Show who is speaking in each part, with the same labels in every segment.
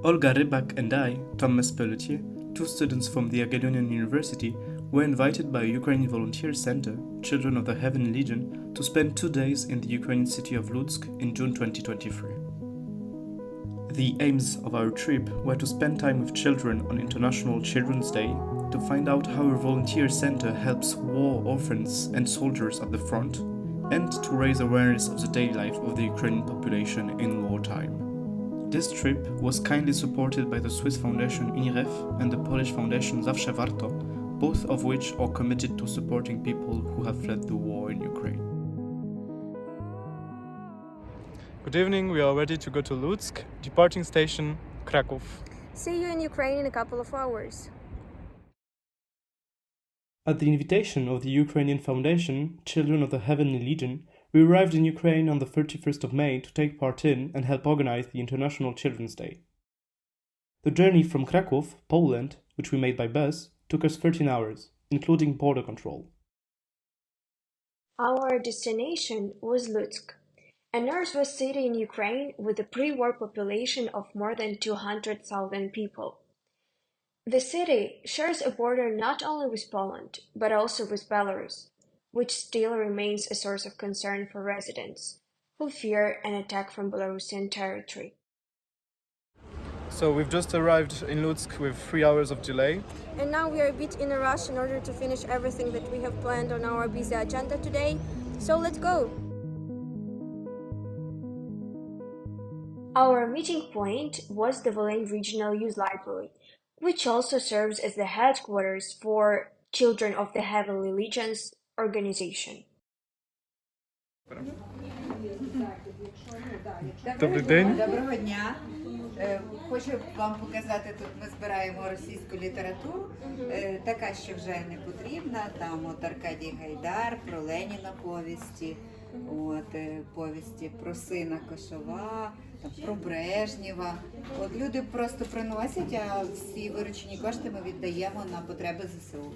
Speaker 1: Olga Rybak and I, Thomas Pelletier, two students from the Jagiellonian University, were invited by a Ukrainian volunteer center, Children of the Heavenly Legion, to spend 2 days in the Ukrainian city of Lutsk in June 2023. The aims of our trip were to spend time with children on International Children's Day, to find out how a volunteer center helps war orphans and soldiers at the front, and to raise awareness of the daily life of the Ukrainian population in wartime. This trip was kindly supported by the Swiss foundation UNIREF and the Polish foundation Zawsze Warto, both of which are committed to supporting people who have fled the war in Ukraine.
Speaker 2: Good evening, we are ready to go to Lutsk, departing station Kraków.
Speaker 3: See you in Ukraine in a couple of hours.
Speaker 1: At the invitation of the Ukrainian foundation, Children of the Heavenly Legion, we arrived in Ukraine on the 31st of May to take part in and help organize the International Children's Day. The journey from Kraków, Poland, which we made by bus, took us 13 hours, including border control.
Speaker 3: Our destination was Lutsk, a northwest city in Ukraine with a pre-war population of more than 200,000 people. The city shares a border not only with Poland, but also with Belarus, which still remains a source of concern for residents, who fear an attack from Belarusian territory.
Speaker 2: So we've just arrived in Lutsk with 3 hours of delay.
Speaker 4: And now we are a bit in a rush in order to finish everything that we have planned on our busy agenda today. So let's go!
Speaker 3: Our meeting point was the Volyn Regional Youth Library, which also serves as the headquarters for Children of the Heavenly Legion's organization.
Speaker 2: Добрий день.
Speaker 5: Доброго дня. Хочу вам показати, тут ми збираємо російську літературу, така, що вже не потрібна. Там от Аркадій Гайдар, про Леніна повісті, повісті про сина Кошова, про Брежнєва. От люди просто приносять, а всі виручені кошти ми віддаємо на потреби ЗСУ.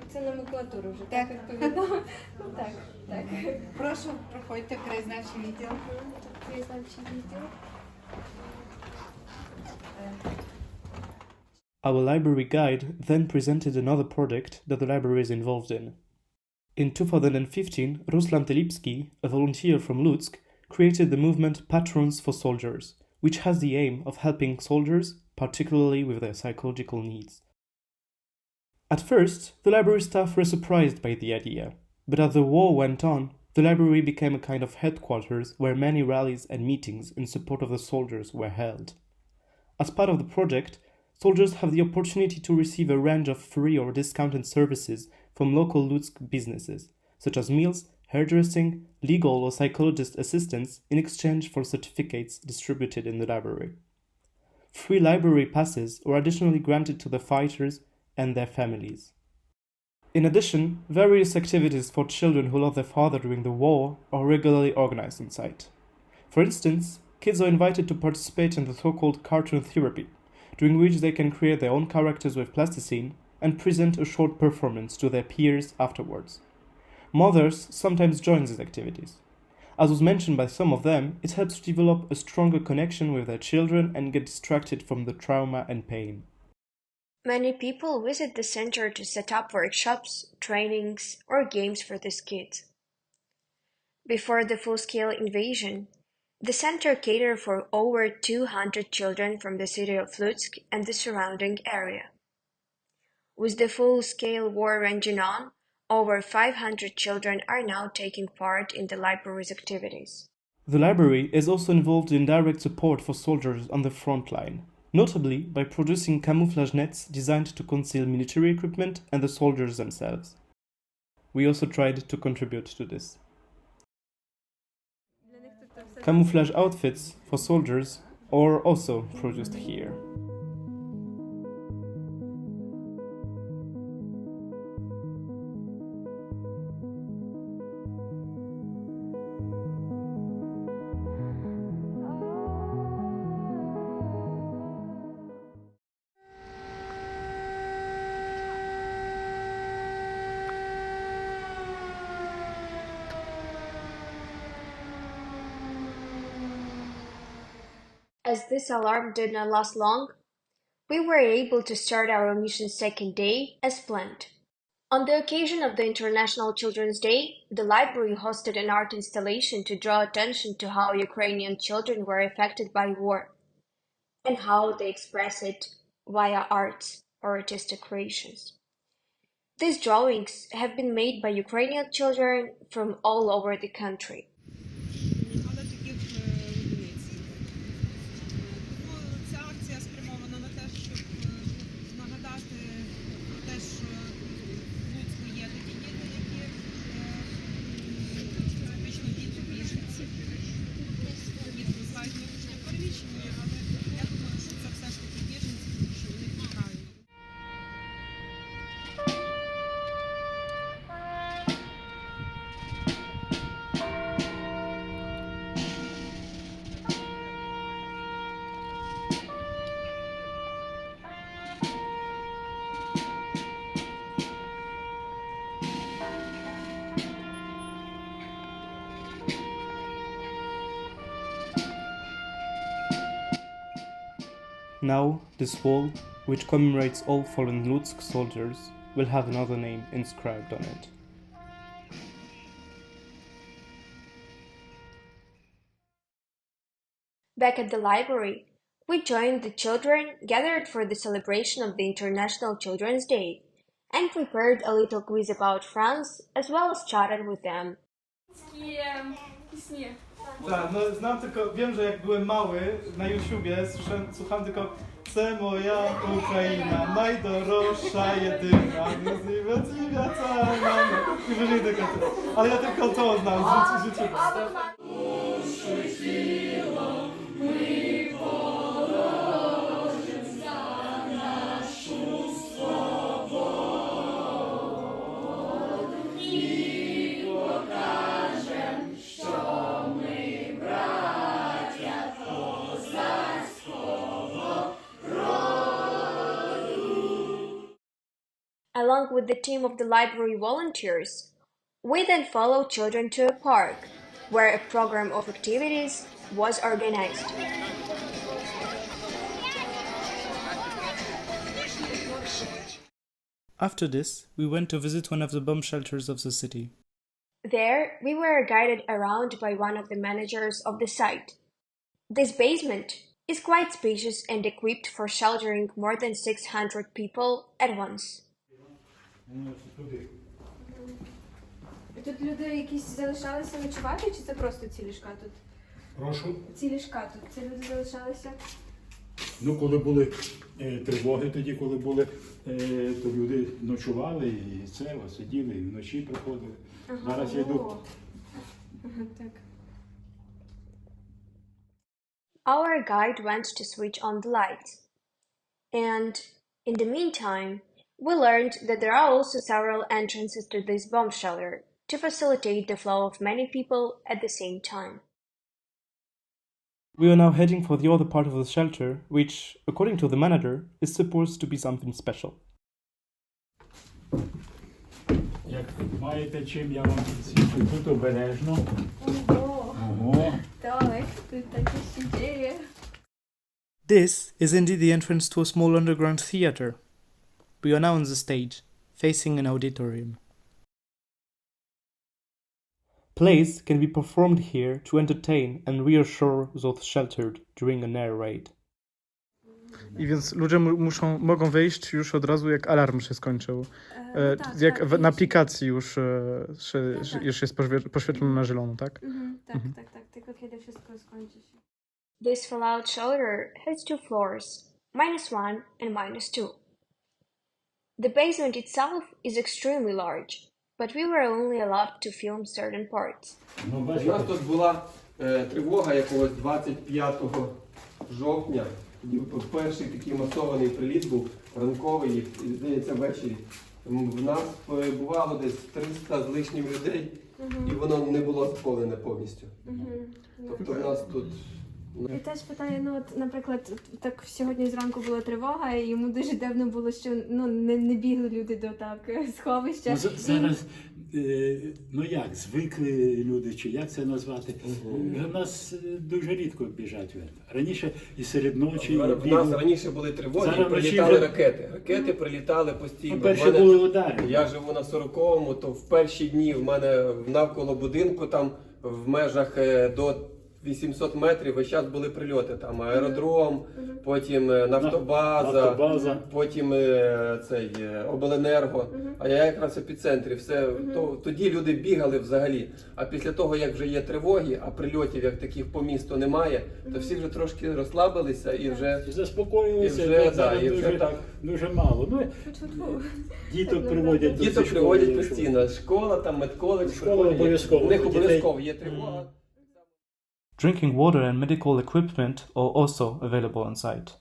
Speaker 4: Це номенклатура вже,
Speaker 5: так?
Speaker 4: Відповідно. Так.
Speaker 5: Прошу, проходьте в краєзнавчий відділ.
Speaker 4: Краєзнавчий відділ.
Speaker 1: Our library guide then presented another project that the library is involved in. In 2015, Ruslan Telipsky, a volunteer from Lutsk, created the movement Patrons for Soldiers, which has the aim of helping soldiers, particularly with their psychological needs. At first, the library staff were surprised by the idea, but as the war went on, the library became a kind of headquarters where many rallies and meetings in support of the soldiers were held. As part of the project, soldiers have the opportunity to receive a range of free or discounted services from local Lutsk businesses, such as meals, hairdressing, legal or psychologist assistance in exchange for certificates distributed in the library. Free library passes are additionally granted to the fighters and their families. In addition, various activities for children who lost their father during the war are regularly organized on site. For instance, kids are invited to participate in the so-called cartoon therapy, during which they can create their own characters with plasticine and present a short performance to their peers afterwards. Mothers sometimes join these activities. As was mentioned by some of them, it helps to develop a stronger connection with their children and get distracted from the trauma and pain.
Speaker 3: Many people visit the center to set up workshops, trainings, or games for these kids. Before the full-scale invasion, the center catered for over 200 children from the city of Lutsk and the surrounding area. With the full-scale war raging on, over 500 children are now taking part in the library's activities.
Speaker 1: The library is also involved in direct support for soldiers on the front line, notably by producing camouflage nets designed to conceal military equipment and the soldiers themselves. We also tried to contribute to this. Camouflage outfits for soldiers are also produced here.
Speaker 3: As this alarm did not last long, we were able to start our mission's second day as planned. On the occasion of the International Children's Day, the library hosted an art installation to draw attention to how Ukrainian children were affected by war and how they express it via arts or artistic creations. These drawings have been made by Ukrainian children from all over the country.
Speaker 6: Але таких одиниць. Тому ця акція спрямована на те, щоб нагадати про те, що в Луцьку є такі діти, які фактично діти біженці. Діти називають внутрішньо переміщені, але я думаю, що це все ж таки біженці, тому що вони тікають.
Speaker 1: Now, this wall, which commemorates all fallen Lutsk soldiers, will have another name inscribed on it.
Speaker 3: Back at the library, we joined the children gathered for the celebration of the International Children's Day and prepared a little quiz about France as well as chatted with them.
Speaker 2: Tak, no znam tylko, wiem, że jak byłem mały na YouTubie, słucham tylko "Ce moja Ukraina, najdroższa jedyna, niezliwa cała". I wyżej tylko to. Ale ja tylko to znam z YouTube'a.
Speaker 3: Along with the team of the library volunteers, we then followed children to a park, where a program of activities was organized.
Speaker 1: After this, we went to visit one of the bomb shelters of the city.
Speaker 3: There, we were guided around by one of the managers of the site. This basement is quite spacious and equipped for sheltering more than 600 people at once.
Speaker 4: Тут люди якісь залишалися ночувати, чи це просто ці ліжка тут?
Speaker 7: Прошу.
Speaker 4: Ці ліжка тут, ці люди залишалися?
Speaker 7: Ну, коли були тривоги, тоді, коли були, то люди ночували і це, сиділи, і вночі приходили. Зараз я йду.
Speaker 4: Так.
Speaker 3: Our guide went to switch on the lights. And in the meantime, we learned that there are also several entrances to this bomb shelter to facilitate the flow of many people at the same time.
Speaker 1: We are now heading for the other part of the shelter, which, according to the manager, is supposed to be something special.
Speaker 7: Як маєте чим, я вам підсвічу. Тут обережно. Ого.
Speaker 4: Так, тут таке ще.
Speaker 1: This is indeed the entrance to a small underground theater. We are now on the stage, facing an auditorium. Plays can be performed here to entertain and reassure those sheltered during an air raid.
Speaker 2: I więc ludzie mogą wyjść już od razu, jak alarm się skończył. Na aplikacji już jest poświetlone na zielono, tak?
Speaker 4: Tak, tylko kiedy wszystko skończy się.
Speaker 3: This fallout shelter has 2 floors, -1 and -2. The basement itself is extremely large, but we were only allowed to film certain parts.
Speaker 7: Ну,
Speaker 8: У
Speaker 7: бачите,
Speaker 8: нас тут була тривога якогось 25 жовтня. Перший такий масований приліт був ранковий, і, здається, ввечері. В нас перебувало десь 300 з лишнім людей, і воно не було заповнене повністю. Тобто в нас тут...
Speaker 4: І теж питає, ну от, наприклад, так сьогодні зранку була тривога, і йому дуже дивно було, що не бігли люди до так сховища.
Speaker 7: зараз ну як, звикли люди, чи як це назвати. У нас дуже рідко біжать. Раніше і серед ночі, і
Speaker 8: В нас раніше були тривоги, і прилітали ракети. Ракети прилітали постійно.
Speaker 7: перші були удари.
Speaker 8: Я живу на 40-му, то в перші дні в мене навколо будинку, там в межах до 800 метрів весь час були прильоти. Там аеродром, потім нафтобаза, потім цей обленерго. А я якраз в епіцентрі. Тоді люди бігали взагалі. А після того, як вже є тривоги, а прильотів як таких по місту немає, то всі вже трошки розслабилися і вже
Speaker 7: заспокоїлися,
Speaker 8: і вже так.
Speaker 7: Дуже мало. Ну, діток приводять до школи.
Speaker 8: Постійно. Школа, там медколедж,
Speaker 7: Школа обов'язково.
Speaker 8: у них обов'язково є тривога.
Speaker 1: Drinking water and medical equipment are also available on site.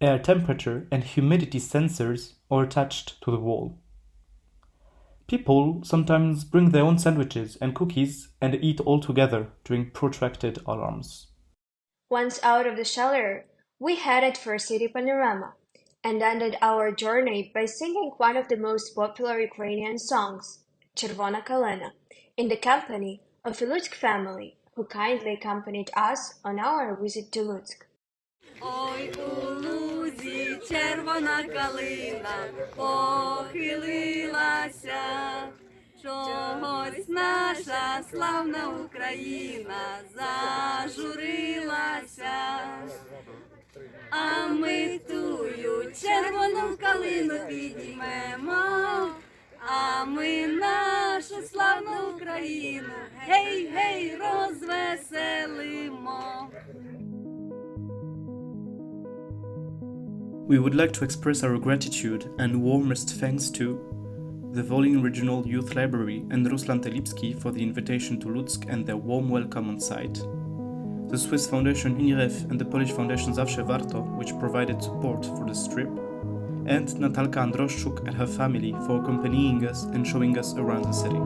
Speaker 1: Air temperature and humidity sensors are attached to the wall. People sometimes bring their own sandwiches and cookies and eat all together during protracted alarms.
Speaker 3: Once out of the shelter, we headed for a city panorama and ended our journey by singing one of the most popular Ukrainian songs, Червона калина, in the company of a Lutsk family who kindly accompanied us on our visit to Lutsk.
Speaker 9: Ой, у лузі червона калина похилилася, чогось наша славна Україна зажурилася, а ми тую червону калину підіймемо, а ми нашу славну Україну гей-гей розвеселимо.
Speaker 1: We would like to express our gratitude and warmest thanks to the Volyn Regional Youth Library and Ruslan Telipsky for the invitation to Lutsk and their warm welcome on site, the Swiss Foundation UNIREF and the Polish Foundation Zawsze Warto, which provided support for this trip, and Natalka Androszczuk and her family for accompanying us and showing us around the city.